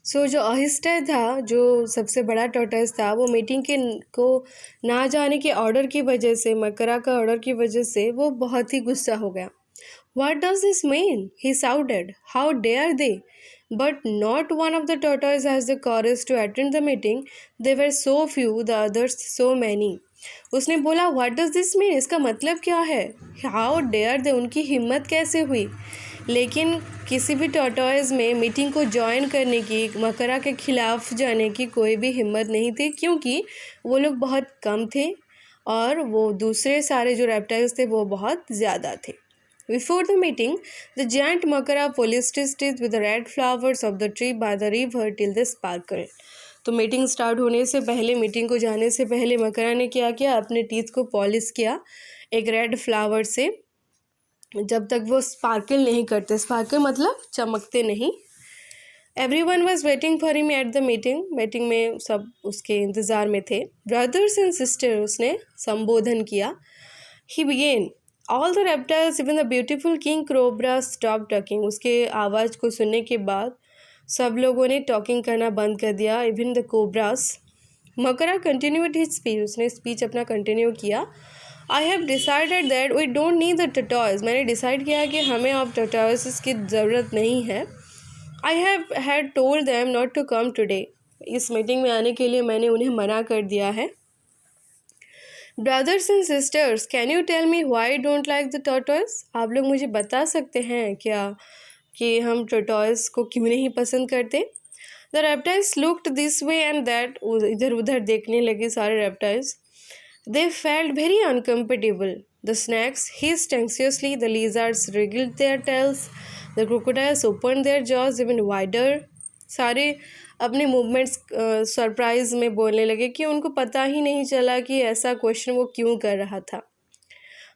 जो अहिस्टा था, जो सबसे बड़ा टॉर्टोइस था, वो मीटिंग के को ना जाने के ऑर्डर की वजह से, मकरा का ऑर्डर की वजह से वो बहुत ही गुस्सा हो गया। What does this mean? He shouted. How dare they? But not one of the tortoises has the courage to attend the meeting. They were so few, the others so many. उसने बोला What does this mean? इसका मतलब क्या है? How dare they? उनकी हिम्मत कैसे हुई? लेकिन किसी भी टॉर्टोइज में मीटिंग को ज्वाइन करने की, मकरा के खिलाफ जाने की कोई भी हिम्मत नहीं थी, क्योंकि वो लोग बहुत कम थे और वो दूसरे सारे जो रेप्टाइल्स थे वो बहुत ज़्यादा थे। Before the meeting, the giant makara polished his teeth with the red flowers of the tree by the river till they sparkled. तो मीटिंग स्टार्ट होने से पहले, मीटिंग को जाने से पहले मकरा ने क्या किया, अपने टीथ को पॉलिश किया एक रेड फ्लावर से, जब तक वो स्पार्कल नहीं करते। स्पार्कल मतलब चमकते नहीं। Everyone was waiting for him at the meeting. Meeting में सब उसके इंतज़ार में थे। ब्रदर्स एंड सिस्टर उसने संबोधन किया। ही begin all the reptiles even the beautiful king cobra stop talking. उसके आवाज़ को सुनने के बाद सब लोगों ने टॉकिंग करना बंद कर दिया, even the cobras. Makara continued his speech. उसने स्पीच अपना कंटिन्यू किया। I have decided that we don't need the tortoise. मैंने डिसाइड किया कि हमें अब टर्टॉइस की ज़रूरत नहीं है। I have had told them not to come today. इस मीटिंग में आने के लिए मैंने उन्हें मना कर दिया है। Brothers and sisters, can you tell me why don't like the tortoise? आप लोग मुझे बता सकते हैं क्या कि हम टर्टॉइस को क्यों नहीं पसंद करते? The reptiles looked this way and that. इधर उधर देखने लगे सारे reptiles. They felt very uncomfortable. The snakes hissed anxiously, the lizards wriggled their tails, the crocodiles opened their jaws even wider। सारे अपने मूवमेंट्स सरप्राइज में बोलने लगे कि उनको पता ही नहीं चला कि ऐसा क्वेश्चन वो क्यों कर रहा था।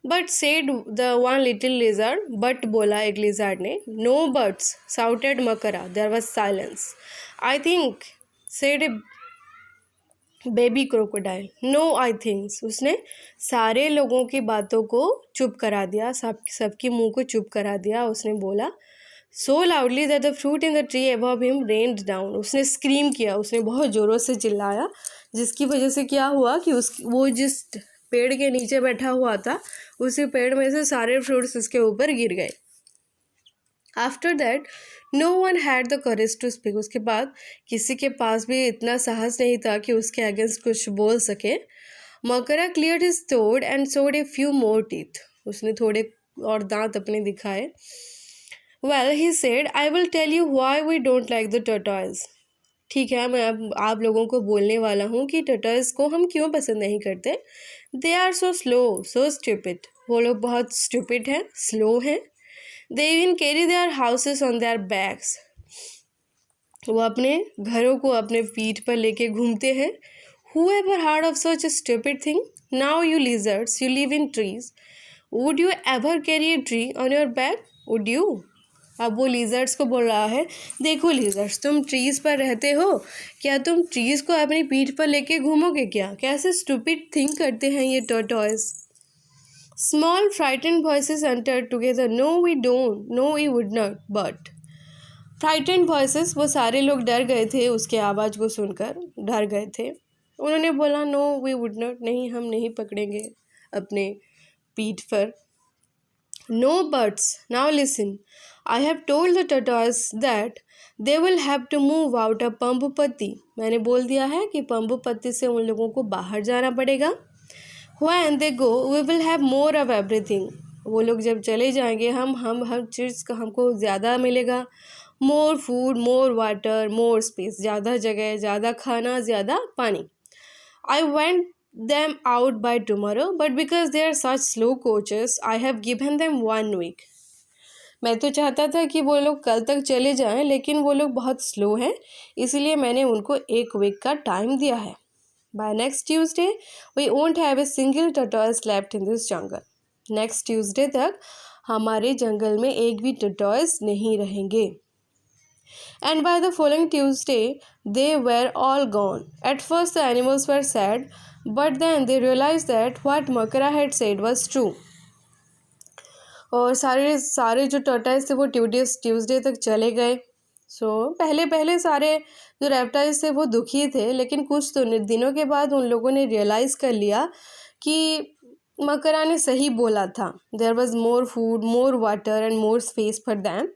But said the one little lizard. But बोला एक लिजर्ड ने। No buts, shouted Makara. There was silence. I think, said a baby crocodile. No I thinks. उसने सारे लोगों की बातों को चुप करा दिया, सबकी मुंह को चुप करा दिया। उसने बोला so loudly that the fruit in the tree above him rained down। उसने स्क्रीम किया, उसने बहुत ज़ोरों से चिल्लाया, जिसकी वजह से क्या हुआ कि वो जिस पेड़ के नीचे बैठा हुआ था, उसी पेड़ में से सारे फ्रूट्स उसके ऊपर गिर गए। After that no one had the courage to speak. उसके बाद किसी के पास भी इतना साहस नहीं था कि उसके अगेंस्ट कुछ बोल सके। Makara cleared his throat and showed a few more teeth. उसने थोड़े और दांत अपने दिखाए। Well, he said, I will tell you why we don't like the tortoise। ठीक है, मैं अब आप लोगों को बोलने वाला हूँ कि टर्टल्स को हम क्यों पसंद नहीं करते। They are so slow, so stupid। वो लोग बहुत stupid हैं, slow हैं। They even carry their houses on their backs। वो अपने घरों को अपने पीठ पर लेके घूमते हैं। Whoever heard of such a stupid thing? Now you lizards, you live in trees। Would you ever carry a tree on your back? Would you? अब वो लिजर्ड्स को बोल रहा है, देखो लिजर्ड्स, तुम ट्रीज़ पर रहते हो, क्या तुम ट्रीज़ को अपनी पीठ पर लेके घूमोगे क्या? कैसे स्टूपिड थिंक करते हैं ये tortoise. Small frightened voices entered together. No we don't, no we would not, but. Frightened voices, वो सारे लोग डर गए थे, उसके आवाज़ को सुनकर डर गए थे। उन्होंने बोला नो वी वुड नॉट, नहीं हम नहीं पकड़ेंगे अपने पीठ पर। No buts. Now listen. I have told the tortoise that they will have to move out of Pambupatti। मैंने बोल दिया है कि पंबुपत्ती से उन लोगों को बाहर जाना पड़ेगा। When they go, we will have more of everything। वो लोग जब चले जाएंगे, हम हर चीज़ का हमको ज़्यादा मिलेगा। More food, more water, more space। ज़्यादा जगह, ज़्यादा खाना, ज़्यादा पानी। I went them out by tomorrow, but because they are such slow coaches, I have given them 1 week। मैं तो चाहता था कि वो लोग कल तक चले जाएं, लेकिन वो लोग बहुत स्लो हैं, इसलिए मैंने उनको 1 वीक का टाइम दिया है। By next Tuesday, we won't have a single tortoise left in this jungle। Next Tuesday तक हमारे जंगल में एक भी tortoise नहीं रहेंगे। And by the following Tuesday, they were all gone। At first the animals were sad, but then they realized that what Makara had said was true। और सारे जो टर्टल्स थे वो ट्यूसडे तक चले गए। पहले पहले सारे जो रेप्टाइल्स थे वो दुखी थे, लेकिन कुछ तो दिनों के बाद उन लोगों ने रियलाइज़ कर लिया कि मकरा ने सही बोला था. There was more food, more water and more space for them,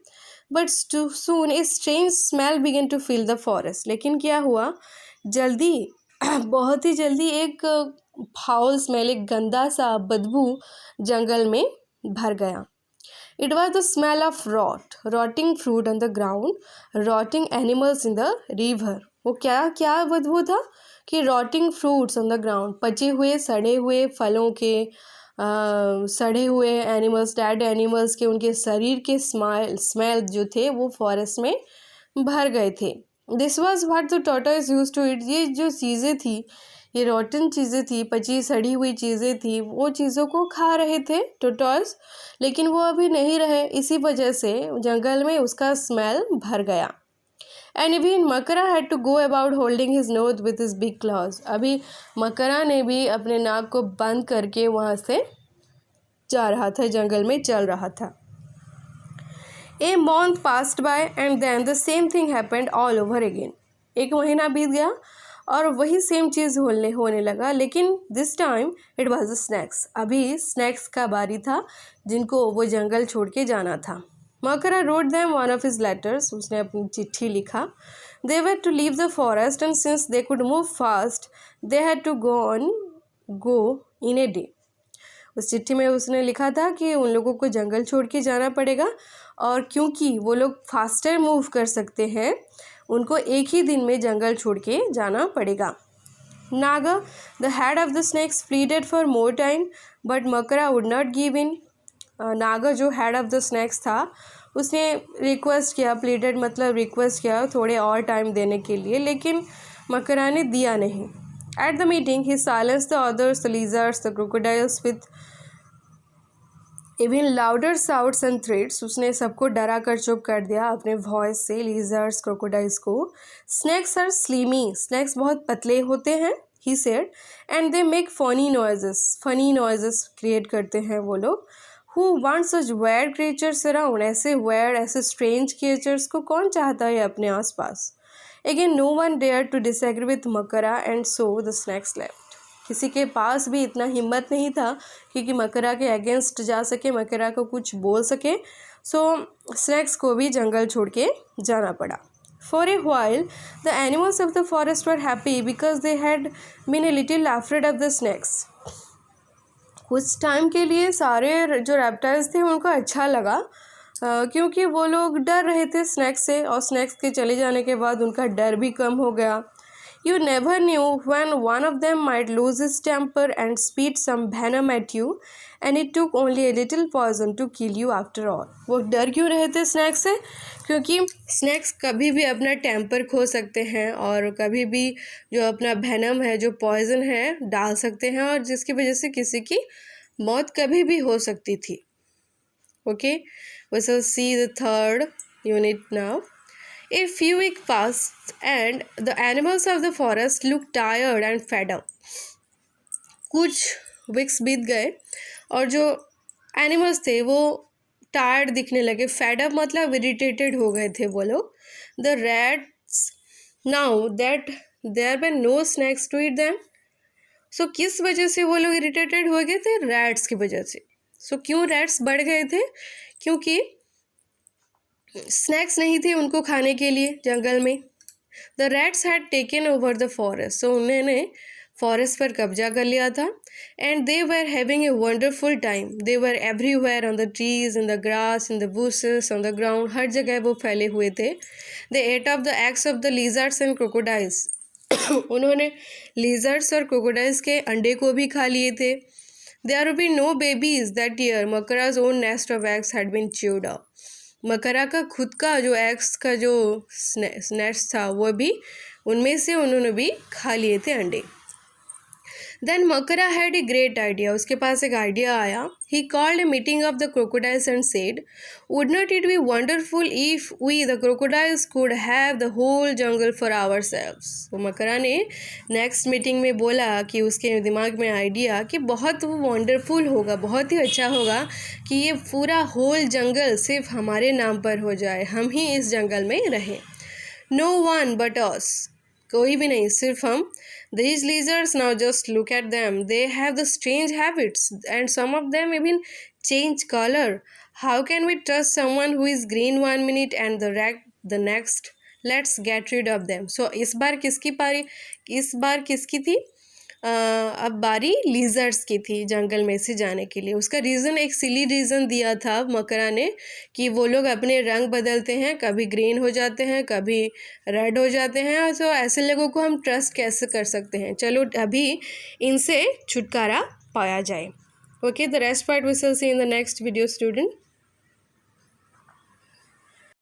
but soon a strange smell began to fill the forest. लेकिन क्या हुआ, जल्दी बहुत ही जल्दी एक फाउल स्मेल, एक गंदा सा बदबू जंगल में भर गया. It was the smell of rotting fruit on the ground, rotting animals in the river. वो क्या बदबू था कि rotting fruits on the ground, पचे हुए सड़े हुए फलों के, सड़े हुए एनिमल्स, डेड एनिमल्स के, उनके शरीर के स्मेल जो थे वो फॉरेस्ट में भर गए थे. This was what the tortoise use to eat. ये जो चीज़ें थी, ये रॉटन चीज़ें थी, पची सड़ी हुई चीज़ें थी, वो चीज़ों को खा रहे थे टॉर्टोइस, लेकिन वो अभी नहीं रहे. इसी वजह से जंगल में उसका स्मेल भर गया. And even Makara had to go about holding his nose with his big claws. अभी मकरा ने भी अपने नाक को बंद करके वहाँ से जा रहा था, जंगल में चल रहा था. A month passed by and then the same thing happened all over again. एक महीना बीत गया और वही सेम चीज़ होने लगा, लेकिन this time it was the snacks. अभी स्नैक्स का बारी था जिनको वो जंगल छोड़ के जाना था. Makara read them one of his letters. उसने अपनी चिट्ठी लिखा. They were to leave the forest and since they could move fast they had to go in a day. उस चिट्ठी में उसने लिखा था कि उन लोगों को जंगल छोड़ के जाना पड़ेगा, और क्योंकि वो लोग फास्टर मूव कर सकते हैं, उनको एक ही दिन में जंगल छोड़ के जाना पड़ेगा. Naga the head of the snacks pleaded for more time but मकरा would not give in. Naga जो हेड ऑफ द स्नैक्स था, उसने रिक्वेस्ट किया, प्लीडेड मतलब रिक्वेस्ट किया थोड़े और टाइम देने के लिए, लेकिन मकरा ने दिया नहीं. At the meeting he silenced the others, the lizards, the crocodiles with even louder shouts and threads. उसने सबको डरा कर चुप कर दिया अपने वॉइस से, लीजर्ड्स, क्रोकोडाइल्स को. Snakes are slimy. स्नैक्स बहुत पतले होते हैं, he said, and they make funny noises create करते हैं वो लोग. Who wants such weird creatures around. ऐसे स्ट्रेंज क्रिएचर्स को कौन चाहता है अपने आसपास. Again no one dare to disagree with Makara and so the snakes left. किसी के पास भी इतना हिम्मत नहीं था क्योंकि मकरा के अगेंस्ट जा सके, मकरा को कुछ बोल सके. स्नैक्स को भी जंगल छोड़ के जाना पड़ा. For a while the animals of the forest were happy because they had been a little afraid of the snakes. कुछ टाइम के लिए सारे जो रेप्टाइल्स थे उनको अच्छा लगा, क्योंकि वो लोग डर रहे थे स्नैक्स से, और स्नैक्स के चले जाने के बाद उनका डर भी कम हो गया. You never knew when one of them might lose his temper and spit some venom at you, and it took only a little poison to kill you after all. वो डर क्यों रहे थे स्नैक्स से, क्योंकि स्नैक्स कभी भी अपना टेम्पर खो सकते हैं और कभी भी जो अपना वेनम है, जो पॉइजन है, डाल सकते हैं, और जिसकी वजह से किसी की मौत कभी भी हो सकती थी. Okay, we shall see the third unit now. A few weeks passed and the animals of the forest looked tired and fed up. कुछ वीक्स बीत गए और जो एनिमल्स थे वो टायर्ड दिखने लगे. फेड अप मतलब इरिटेटेड हो गए थे वो लोग. The rats now that there were no snakes to eat them. So किस वजह से वो लोग इरिटेटेड हो गए थे? रैट्स की वजह से. सो क्यों रैट्स बढ़ गए थे? क्योंकि स्नैक्स नहीं थे उनको खाने के लिए जंगल में. The rats had taken over the forest. So उन्होंने फॉरेस्ट पर कब्जा कर लिया था. And they were having a wonderful time. They were everywhere, on the trees, in the grass, in the bushes, on the ground. हर जगह वो फैले हुए थे. They ate of the eggs of the lizards and crocodiles. उन्होंने lizards और crocodiles के अंडे को भी खा लिए थे. There would be no babies that year. मकराज own nest of eggs had been chewed up. मकरा का खुद का जो एग्स का जो नेस्ट था वो भी, उनमें से उन्होंने भी खा लिए थे अंडे. देन मकरा हैड ए ग्रेट आइडिया. उसके पास एक आइडिया आया. He called a meeting of the crocodiles and said, would not it be wonderful if we the crocodiles could have the whole jungle for ourselves. तो मकरा ने next meeting में बोला कि उसके दिमाग में आइडिया कि बहुत वंडरफुल होगा, बहुत ही अच्छा होगा कि ये पूरा होल जंगल सिर्फ हमारे नाम पर हो जाए, हम ही इस जंगल में रहें. नो वन बट अस, कोई भी नहीं, सिर्फ हम. These lizards, now just look at them. They have the strange habits, and some of them even change color. How can we trust someone who is green 1 minute and the red the next? Let's get rid of them. So इस बार किसकी थी? अब बारी lizards की थी जंगल में से जाने के लिए. उसका रीज़न, एक सिली रीज़न दिया था मकरा ने कि वो लोग अपने रंग बदलते हैं, कभी ग्रीन हो जाते हैं, कभी रेड हो जाते हैं. तो ऐसे लोगों को हम ट्रस्ट कैसे कर सकते हैं? चलो अभी इनसे छुटकारा पाया जाए. Okay, the rest part we will see in the next video student.